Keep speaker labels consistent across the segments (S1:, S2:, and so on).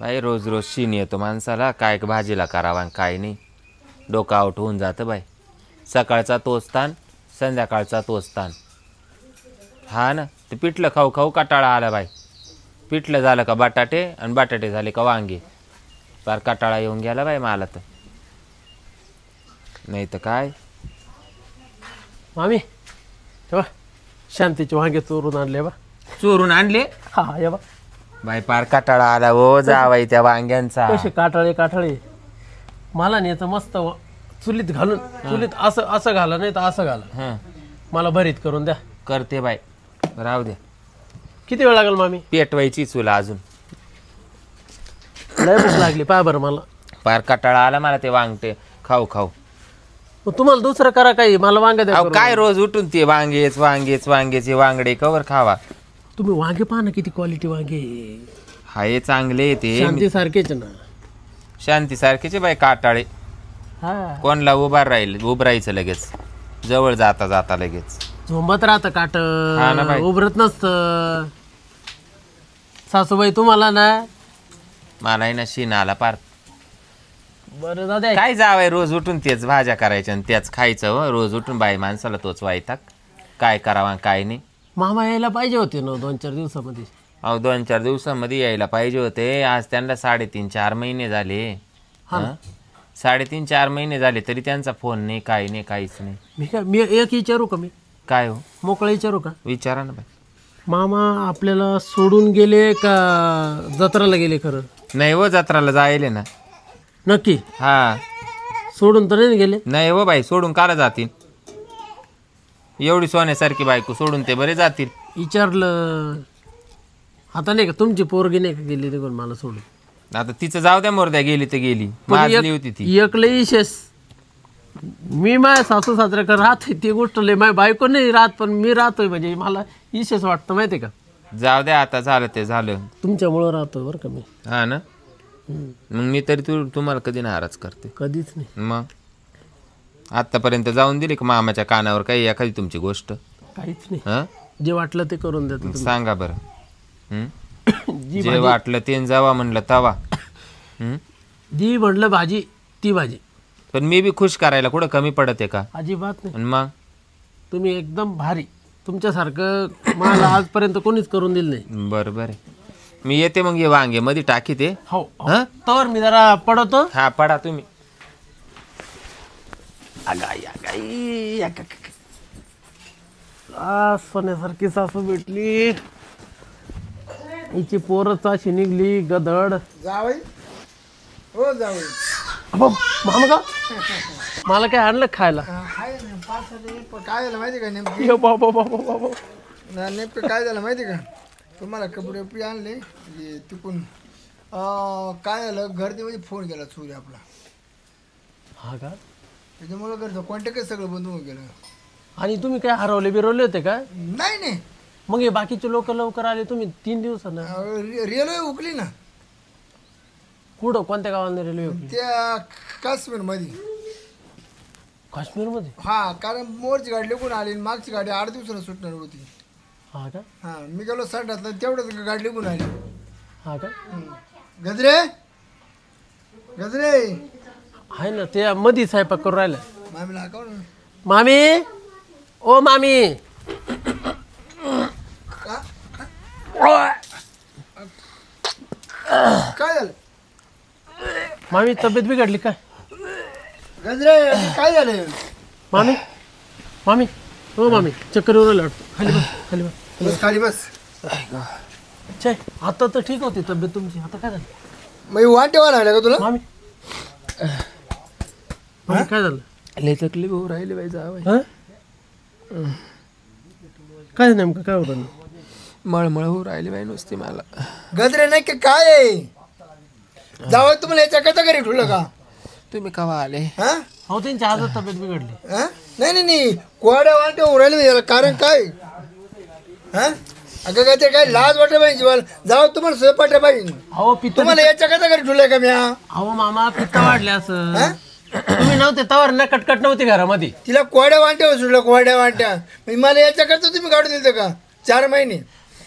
S1: बाई रोज रोज शीन येतो माणसाला, काय भाजीला करावा काय नाही, डोकं आउट होऊन जातं बाई. सकाळचा तोच ताण, संध्याकाळचा तोच ताण. हा ना, ते पिठलं खाऊ खाऊ कटाळा आला बाई. पिठलं झालं का बटाटे आणि बटाटे झाले का वांगे, फार कटाळा येऊन गेला बाई मला तर. नाही तर काय.
S2: मामी तेव्हा शांतीचे वांगे चोरून आणले बा.
S1: चोरून आणले?
S2: हा ये बा.
S1: बाई फार कटाळा आला हो जावाई त्या वांग्यांचा.
S2: कसे काटाळे मला नाही तर मस्त चुलीत घालून, चुलीत असं असं घाला नाही तर असं घाला.
S1: हं,
S2: मला भरीत करून द्या.
S1: करते बाई, राहू द्या.
S2: किती वेळ लागेल मामी?
S1: पेटवायची चुला अजून.
S2: लय भूक लागली पहा बरं मला.
S1: फार कटाळा आला मला ते वांगटे खाऊ खाऊ.
S2: मग तुम्हाला दुसरं करा काही, मला वांगे द्या
S1: अहो
S2: करून.
S1: काय रोज उठून ते वांगेचे वांगडे कवर खावा.
S2: तुम्ही वांगे पहा ना, किती क्वालिटी वांगे.
S1: हाय चांगले ते
S2: शांती सारखेच ना.
S1: शांती सारखेचे बाई काटाळे.
S2: हा
S1: कोणला उभारायचं लगेच, जवळ जाता जाता लगेच
S2: झोंबत राहतं काट,
S1: हा ना बाई.
S2: उभरत नसतं. सासूबाई तुम्हाला ना
S1: मलाही ना शीन आला पार.
S2: बरं दादा
S1: काय जावाय रोज उठून तेच भाज्या करायच्या आणि त्याच खायचं हो. रोज उठून बाई माणसाला तोच वायताक. काय करावा काय नाही.
S2: मामा यायला पाहिजे होते ना 2-4 दिवसामध्ये.
S1: अहो 2-4 दिवसामध्ये यायला पाहिजे होते. आज त्यांना 3.5-4 महिने झाले.
S2: हा
S1: 3.5-4 महिने झाले तरी त्यांचा फोन नाही, काय नाही, काहीच नाही.
S2: मी एक विचारू का? मी
S1: काय हो?
S2: मोकळा विचारू का?
S1: विचारा ना बाई.
S2: मामा आपल्याला सोडून गेले का जत्राला गेले? खरं
S1: नाही हो, जत्राला जायले ना.
S2: नक्की?
S1: हा
S2: सोडून तर नाही गेले?
S1: नाही हो बाई, सोडून काला जातील? एवढी सोन्यासारखी बायको सोडून ते बरे जातील.
S2: विचारलं आता नाही का, तुमची पोरगी नाही का गेली निघून मला सोडून?
S1: आता तिचं जाऊ द्या, मोरद्या गेली तर गेली. माजली होती ती.
S2: एकले विशेष मी माझ्या सासू सासऱ्याकडे राहतोय, ती गोष्ट लय. माझी बायको नाही राहत पण मी राहतोय, म्हणजे मला विशेष वाटतं माहिती का.
S1: जाऊ द्या, आता झालं ते झालं.
S2: तुमच्यामुळं राहतोय बरं का मी.
S1: हा ना, मग मी तरी तुम्हाला कधी नाराज करते?
S2: कधीच नाही.
S1: मग आतापर्यंत जाऊन दिली का मामाच्या कानावर काही एखादी तुमची गोष्ट?
S2: काहीच नाही.
S1: हा
S2: जे वाटलं ते करून देतो तुम्ही.
S1: सांगा बरं. हं?
S2: जी
S1: जे वाटलं ते जावा म्हणलं तवा.
S2: जी म्हटलं भाजी ती भाजी.
S1: पण मी बी खुश करायला कुठं कमी पडत आहे का?
S2: अजिबात नाही.
S1: आणि मग
S2: तुम्ही एकदम भारी. तुमच्यासारखं मला आजपर्यंत कोणीच करून दिलं नाही.
S1: बरं बरं, मी येते मग. ये वांगे मध्ये टाकी ते.
S2: हो तर मी जरा पडतो.
S1: हा पडा तुम्ही.
S2: सोन्यासारखी सासू भेटली. हिची पोरच अशी निघली गदड.
S3: जावई हो जावई.
S2: मामा का मला काय आणलं खायला?
S3: हाय ना पार्सल. काय झालं माहिती का नेमकं?
S2: ये बाबा बाबा बाबा.
S3: नेमकं काय झालं माहिती का? तुम्हाला कपडे उपडे आणले तिकून. काय झालं, गर्दीमध्ये फोन केला चोरी आपला.
S2: हा का?
S3: त्याच्यामुळं घरचं कॉन्टॅक्टच सगळं बंद होऊन गेलं.
S2: आणि तुम्ही काय हरवले बिरवले होते का?
S3: नाही नाही,
S2: मग हे बाकीचे लोक लवकर आले, तुम्ही 3 दिवसानं.
S3: रेल्वे उकली ना.
S2: कुठं कोणत्या गावाला रेल्वे होती?
S3: त्या काश्मीरमध्ये.
S2: काश्मीरमध्ये?
S3: हा, कारण मोरची गाडी लिकून आली आणि मागची गाडी 8 दिवसानं सुटणार होती.
S2: हा का?
S3: हा, मी गेलो साठातलं तेवढंच गाडी लिकून आली.
S2: हा का?
S3: गजरे गजरे
S2: आहे ना, ते मधी स्वयंपाक करून राहिलं.
S3: मामीला हाकाव ना.
S2: मामी ओ मामी.
S3: काय झालं
S2: मामी तब्येत बिघडली काय?
S3: गजरे काय झालं?
S2: मामी मामी हो मामी चक्कर येऊन राहिलं वाटतं. खाली बस खाली बस.
S3: बस खाली बस.
S2: छे आता तर ठीक होती तब्येत तुमची, आता काय झालं?
S3: मग वाटेवा लागला का तुला?
S2: मामी मामी काय झालं?
S1: लय तकलीफ होऊ राहिली बाई जावई.
S2: हं? काय नेमकं काय होतं?
S1: मळमळ होऊ राहिली बाई नुसती मला.
S3: गजरे नाही की काय आहे? जावं तुम्हाला याच्या करता घरी ठेवलं का?
S1: तुम्ही कवा आले?
S3: हा
S2: हो त्यांची आजच तब्येत बिघडली.
S3: हा? नाही नाही नाही, कोरड्या वाटे होऊ राहिले याला कारण काय? हा अगं काय ते काय लाज वाटत पाहिजे जीवाला. जावं तुम्हाला स्वयंपाक पाहिजे.
S2: अहो पित्त.
S3: तुम्हाला याच्या करता घरी ठेवलंय का म्या?
S2: अहो मामा पित्त वाढले असं.
S3: हा?
S2: तुम्ही नव्हते तवर ना कटकट नव्हती घरामध्ये.
S3: तिला कोरड्या वाट्यावर सुटलं, कोरड्या वाट्या. मला याच्या करता तुम्ही काढून दिलं का 4 महिने?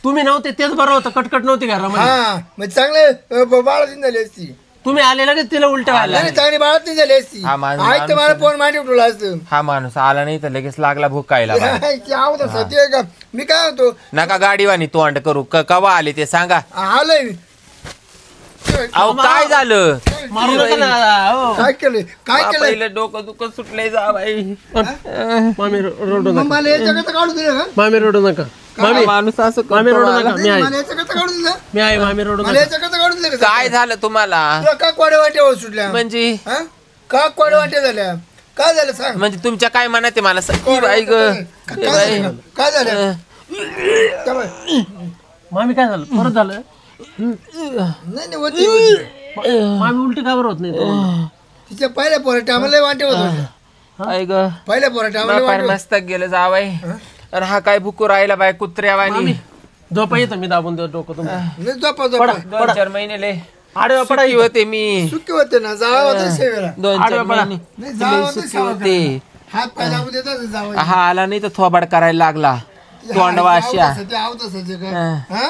S2: तुम्ही नव्हते तेच बरं होतं, कटकट नव्हती घरामध्ये.
S3: हा मग चांगले बाळातीन झाली असती.
S2: तुम्ही आले लगेच तिला उलट व्हायला.
S3: नाही चांगली बाळातीन झाली असती.
S1: हा, माणूस-
S3: आई तर मला फोन मांडी उठवला असतं.
S1: हा माणूस आला नाही तर लगेच लागला भुकायला बाई.
S3: आवत सत्य का मी काय होतो
S1: नका गाडीवानी तोंड करू कवा आले ते सांगा.
S3: आलोय.
S1: अहो काय झालं?
S2: मारू नका ना, हो.
S3: काय केलं काय केलं
S1: पहिलं डोकं दुखत सुटलंय जा बाई.
S2: मामी रडू
S3: मग
S2: नका,
S3: मला याच्याकरता काढून दिलं का
S2: मामी रडू नका, मामी
S1: माणूस असं
S2: मामी
S1: करतो
S2: रडू
S1: मला.
S2: नका, मी आहे,
S3: मला याच्याकरता काढून दिलं
S2: मी आहे, मामी रडू
S3: मला
S2: नका.
S3: याच्याकरता काढून दिलं का?
S1: काय झालं तुम्हाला?
S3: तुला का कोडे वाट्यावर सुटल्या
S1: म्हणजे
S3: हा? का कोडे वाट्या झाल्या काय झालं सांग
S1: म्हणजे तुमच्या काय मनात आहे मला सांग बाई ग.
S3: काय झालं? काय झालं काय बाई?
S2: मामी काय झालं, परत झालं?
S3: नाही नाही होती, होती.
S2: मामी उलटी का बरं होत नाही तुम्हाला?
S3: तिच्या पहिल्या पोरा टायमाला वाटे होत होत्या.
S1: आई ग
S3: पहिल्या पोरा टायमाला
S1: पार
S3: वाटे
S1: मस्तक गेलं जावाई. आणि हा काय भुकू राहिला बाय कुत्र्यावानी.
S2: झोपा येतं, मी दाबून देतो डोकं तुमचं.
S3: नाही झोपा झोपा
S1: 2-4 महिने लय
S2: आडव्या पडा
S1: सुखी होते मी.
S3: सुखी होते ना जावा होते सेवेला
S1: 2-4
S2: आडव्या पडा.
S1: महिने
S3: नाही जावा
S1: लय
S3: होते
S1: सुखी होते.
S3: हात पाय दाबून देतात जावा
S1: हा आला नाही तर थोबाड करायला लागला. तोंड वाश्या.
S3: ते आवत असायचे काय हा?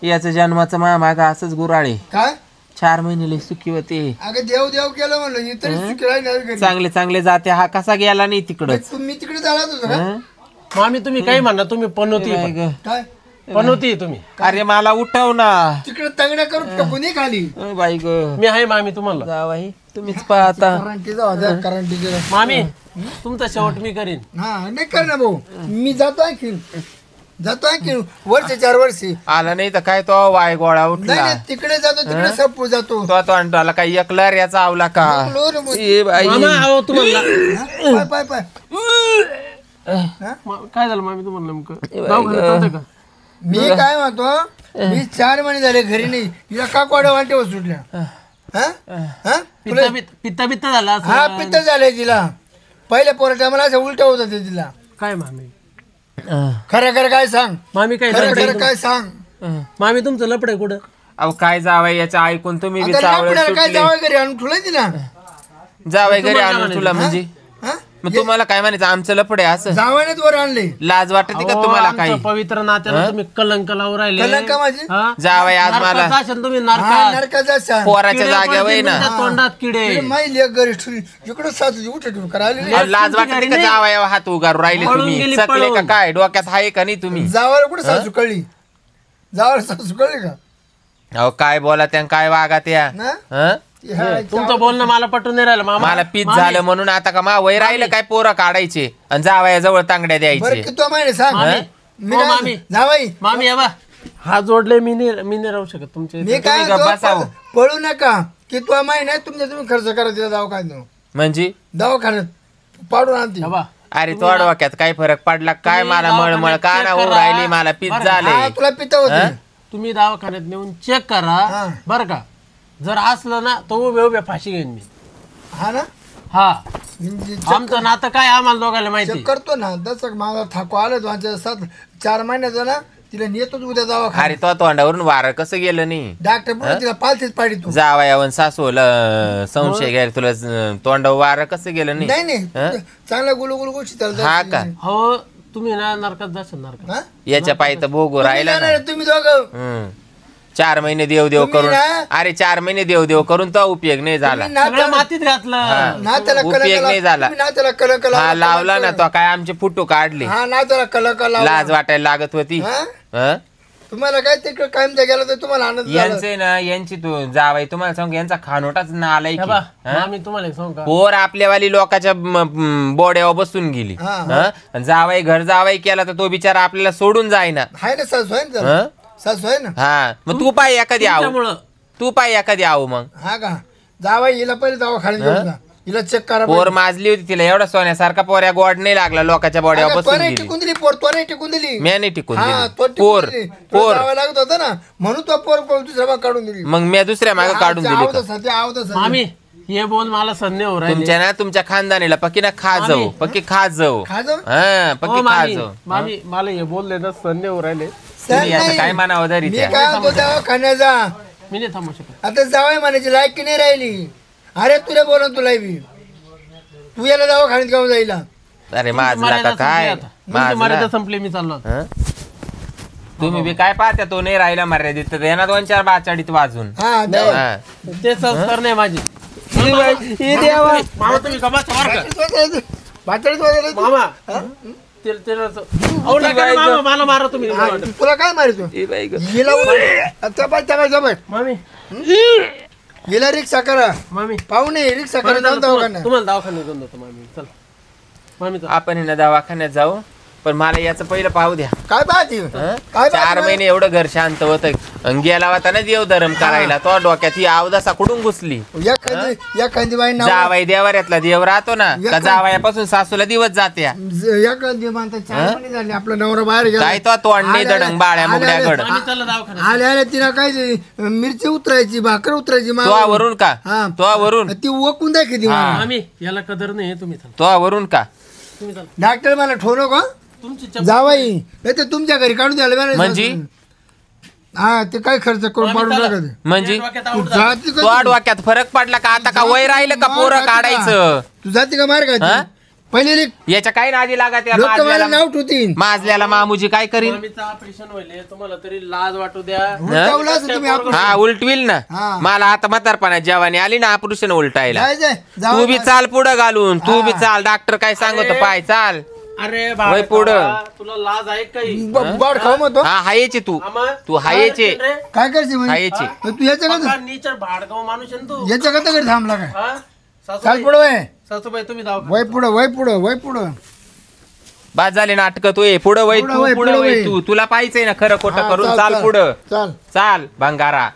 S1: याचं जन्माचं माग असंच गुराळे.
S3: काय
S1: 4 महिने लय सुखी होते.
S3: अगं देव देव केलं म्हणलं इतर सुखी राहिली घरी.
S1: चांगले चांगले जाते. हा कसा गेला नाही तिकडं.
S3: तुम्ही तिकडे जाणार होता का
S2: मामी तुम्ही काही म्हणा, तुम्ही पनवती आहे,
S1: ग.
S3: काय
S2: पनवती आहे तुम्ही.
S1: अरे मला उठव ना.
S3: तिकडे तंगड्या करून फेकून ये खाली
S1: बाई ग
S2: मी आहे मामी तुम्हाला.
S1: जावाई तुम्हीच पाहता.
S3: करंटी जाऊ करंटी
S2: मामी तुमचा शेवट मी करीन.
S3: हा नाही कर ना भाऊ मी जातो आणखीन वर्ष 4 वर्षी
S1: आला नाही तर काय तो वाय गोळा
S3: नाही
S1: उठला.
S3: नाही तिकडे जातो तिकडे सप्पू जातो
S1: तो अंटाला काही एकला याचा आवला का. ए बाई
S2: मामा अहो तुम्हाला
S3: पाय पाय पाय
S2: काय झालं मामी तुम्हाला नेमकं? दवाखान्यात होतं का?
S3: मी काय म्हणतो मी 4 महिने झाले घरी नाही तिला का कोड्या वाटेवर सुटल्या हा? हा? तुला-
S2: पित्त झाला असं.
S3: हा पित्त झालंय तिला पहिल्या पोरा टायमाला असं उलट होत होते तिला
S2: काय मामी?
S3: खरं खरं काय सांग
S2: मामी काय
S3: खरं
S2: लफडे?
S3: खरं काय सांग
S2: मामी तुमचं लपड आहे कुठं?
S1: अहो काय जावाय याचं ऐकून तुम्ही बी
S3: आता
S1: चावळ
S3: लाकडाला काय
S1: सुटले.
S3: जावं घरी आणून ठुलं तिला
S1: जावाय घरी
S2: तुम्हाला
S1: आणून तुला म्हणजे
S3: हा?
S1: मग तुम्हाला काय म्हणायचं आमचं लपडे असं
S3: जावयानेच वर आणले
S1: लाज वाटते का
S2: अहो,
S1: तुम्हाला
S2: आमचं
S1: काही?
S2: पवित्र नात्याला तुम्ही कलंक लावून राहिले.
S3: कलंक माझी
S2: हा?
S1: जावाय आज
S2: नरकात
S1: मला
S2: जाशाल तुम्ही
S3: हा
S2: नरकात.
S3: नरकाचा सांग
S1: पोराच्या
S2: किडे
S1: जाग्यावर
S2: पडतील
S1: ना
S2: तुमच्या तोंडात किडे.
S3: माई लेक घरी ठुली इकडं सासू उठ ठेवून करायला
S1: अहो, लाज
S2: तुमची
S1: वाटते
S2: गाडी
S1: का
S2: नाही.
S1: जावाय हात उगारू राहिले
S2: पळून
S1: तुम्ही
S2: गेली,
S1: सकले का
S2: पळून.
S1: काय डोक्यात आहे का नाही तुम्ही?
S3: जावायला कुठं सासू कळली जावायला सासू कळली का
S1: अहो काय बोला त्या काय वागा त्या
S3: ना
S1: हं?
S3: ह्या
S2: तुमचं बोलणं मला पटून नाही राहिलं मामा.
S1: मला पीत झालं म्हणून आता का मा वय राहिलं काय पोरं काढायचे आणि जावाया जवळ तांगड्या
S3: बरं
S1: द्यायचे.
S3: किती महिने सांग
S2: मामी,
S3: मी
S2: हो,
S3: काय
S2: मामी.
S3: जावाई
S2: मामी या बा हात जोडले, मी नाही राहू शकत तुमचे.
S3: मी काय
S1: तुम्ही गप्प
S3: म्हणतो,
S1: बसावं.
S3: पळू नका किती महिने तुम्ही खर्च करा तिला दवाखान्यात
S1: म्हणजे
S3: दवाखान्यात पाडून आणते
S2: या बा
S1: अरे तो डोक्यात काय फरक पडला काय?
S2: तुम्ही
S1: मला मळमळ
S2: दवाखान्यात
S1: का
S2: check
S1: ना होऊ
S2: करा.
S1: राहिली मला पीत
S2: बरं,
S1: झाले.
S3: हा तुला पिता होते
S2: तुम्ही दवाखान्यात नेऊन चेक करा
S3: हा.
S2: बर का. जर असलं ना तर उभे उभे फाशी घेईन मी.
S3: हा ना
S2: हा
S3: म्हणजे
S2: आमचं नातं काय आम्हाला दोघांना माहिती.
S3: चेक करतो ना दसक मला थाकवा आलं 4 महिन्याचं ना तिला नेतोच उद्या दवाखान्यात
S1: अरे तो तोंडावरून वारं कसं गेलं नाही.
S3: डॉक्टर पुढे तिला पालथीच पाडी तू
S1: जावायावन सासूला संशय घ्यायला तुला तोंडावर वारं कसं गेलं नाही.
S3: नाही चांगला गुलगुल गोष्टी
S1: हा का?
S2: हो तुम्ही ना नरकात जाशाल नरकात.
S3: हा?
S1: याच्या पायी तर भोगू राहिला ना.
S3: तुम्ही जाणार, तुम्ही दोघं
S1: 4 महिने देव देव
S3: तुम्ही
S1: करून
S3: ना-
S1: अरे 4 महिने देव देव करून तो उपयोग नाही झाला.
S3: तुम्ही नात्याला-
S2: सगळं मातीत घातलं.
S3: नात्याला
S1: उपयोग
S3: कलंक
S1: नाही झाला.
S3: तुम्ही नात्याला कलंक
S1: हा लावला ना तो काय आमचे फुटू काढले.
S3: हा नात्याला कलंक लावला.
S1: लाज वाटायला लागत होती.
S3: हा?
S1: हं?
S3: तुम्हाला काय तिकडे कायमचा गेला तर तुम्हाला आनंद झाला
S1: यांचे ना यांची तू जावाई तुम्हाला सांग यांचा खानोटाच ना आलाय
S2: या
S1: की.
S2: बा
S1: हं?
S2: आम्ही तुम्हाला एक सांगू का.
S1: पोर आपल्यावाली लोकांच्या बोड्यावर बसून गेली.
S3: हा.
S1: हं? आणि जावाई घर जावाई केला तर तो बिचारा आपल्याला सोडून जाईना.
S3: आहे ना सासू आहे ना त्याला?
S1: हं?
S3: सासू आहे ना
S1: हा मग तू पाय एखादी आऊ
S2: त्यामुळं
S1: तू पाय एखादी आऊ मग
S3: हा का जावा हिला पहिले दवाखान्यात घेऊन जा हिला चेक करा
S1: पोर माजली होती तिला एवढा सोन्यासारखा पोऱ्या गोड नाही लागला लोकांच्या बोड्यावर बसून
S3: त्वरे
S1: गेली.
S3: टिकून दिली पोर त्वरे टिकून दिली
S1: मी नाही टिकून
S3: हा
S1: दिली.
S3: तो
S1: पोर पोर
S3: जावा लागत होता ना म्हणून तो पोर दुसऱ्या भाग काढून दिली
S1: मग मी दुसऱ्या मागे काढून दिली का?
S2: मामी हे बोल मला संधी हो राहिले.
S1: तुमच्या ना तुमच्या खानदानीला पक्की ना खा जाऊ पक्की खा जाऊ
S3: खा जाऊ?
S1: हा पक्की
S2: हो,
S1: खा
S2: मामी
S1: जाऊ.
S2: मामी मला हे बोलले ना संधी हो राहिले.
S1: तुम्ही आता काय म्हणावं तरी
S3: मी
S1: त्या
S3: काय म्हणतो दवाखान्यात जा
S2: मी नाही थांबू शकत.
S3: आता जावाय म्हणायची लायकी नाही राहिली अरे तुला बोला तुला बी तू याला दवाखान्यात घेऊन जाईला
S1: अरे
S2: तुमची
S1: माझ
S2: मर्यादा
S1: नका
S2: संपली
S1: काय
S2: आता. तुमची मर्यादा संपली मी चाललो आता.
S1: हं? तुम्ही बी काय पाहत्या तो नाही राहिला मर्यादित तर यांना 2-4 बाचाडीत वाजून
S3: हा जाऊ.
S1: हा.
S2: ते संस्कार नाही माझे
S3: हे देवा.
S2: मामा तुम्ही गप्पा मार का?
S3: भातडीत वगैरे
S2: मामा अहो, नका ना मामा, मला मारा तुम्ही
S3: तुला काय मारितो
S1: ए बाई गं.
S3: हिला
S2: मामी
S3: हिला रिक्षा करा
S2: मामी
S3: पाहुणे रिक्षा करा जाऊन दवाखान्यात.
S2: तुम्हाला दवाखान्यात घेऊन जातो मामी चल मामी चल.
S1: आपण ना दवाखान्यात जाऊ पण मला याचं पहिलं पाहू द्या
S3: काय पाहते
S1: हं?
S3: काय
S1: 4 महिने एवढं घर शांत होतं गेला होता ना देव धर्म करायला तो डोक्यात ही अवदसा कुठून घुसली
S3: एखादी बाई नाव
S1: जावाई देवाऱ्यातला देव राहतो ना का जावायापासून सासूला दिवस जात्या
S3: एखादी म्हणतात 4 महिने झाले आपला नवरा बाहेर गेला
S1: काय तो तोंडणी दडंग बाळ्या मुगड्याकड
S2: मामी चला दवाखान्यात.
S3: आल्या आल्या तिला काय मिरची उतरायची भाकर उतरायची
S1: तो वरून का
S3: हा.
S1: तो वरून
S3: ती ओकून दाखवती
S1: हा.
S2: मामी याला कदर नाही तुम्ही चला
S1: तो वरून का
S2: तुम्ही चला
S3: डॉक्टर मला ठोनो का
S2: तुमची
S3: जावाई नाही तर तुमच्या घरी काढून द्यायला बरं.
S1: म्हणजे?
S3: हा ते काय खर्च करून पाडून टाका ते.
S1: म्हणजे
S2: डोक्यात
S3: तू
S2: आवड झाली.
S3: जाती
S1: तो
S3: का
S1: डोक्यात फरक पडला का आता का वय राहिलं का पोरं काढायचं
S3: तू जाती का मार
S1: हा?
S3: का पहिले
S1: याच्या काही नादी लागत या
S3: लोक मला
S1: माजल्याला
S3: नाव ठेवतील
S1: माजल्याला मामुजी काय करीन
S2: मामीचं ऑपरेशन व्हायले तुम्हाला तरी लाज वाटू द्या.
S3: उलटावलं असं तुम्ही आपण
S1: हा उलटविल ना
S3: हा.
S1: मला आता म्हातारपणा जेवानी आली ना ऑपरेशन उलटायला
S3: जायचंय
S1: तू बी चाल पुढं घालून तू बी
S3: हा.
S1: चाल डॉक्टर काय सांगतो पाय चाल
S2: अरे
S1: वय पुढं.
S2: तुला लाज आहे काही
S3: बाड खाऊ म्हणतो
S1: हा हायचे तू
S2: आम्हा-
S1: तू हायचे
S2: रे,
S3: काय करते म्हणजे
S1: हायचे
S3: तू याच्या
S2: पक्का नीचर भाडगाव माणूस आहे ना तू.
S3: याच्या कथा घरी थांबला काय
S2: हा?
S3: चाल
S2: सासूबाई
S3: पुढं वय
S2: सासूबाई तुम्ही दवाखान्यात.
S3: वय पुढं वय पुढं वय पुढं
S1: बाद झाले नाटक तू ये पुढं वय
S3: पुढं
S1: तू
S3: वय,
S1: पुढं
S3: पुढं
S1: वय
S3: वय.
S1: तू तुला पाहिजे ना खरं खोटं
S3: हा,
S1: करून चाल पुढं
S3: चाल
S1: चाल भंगारा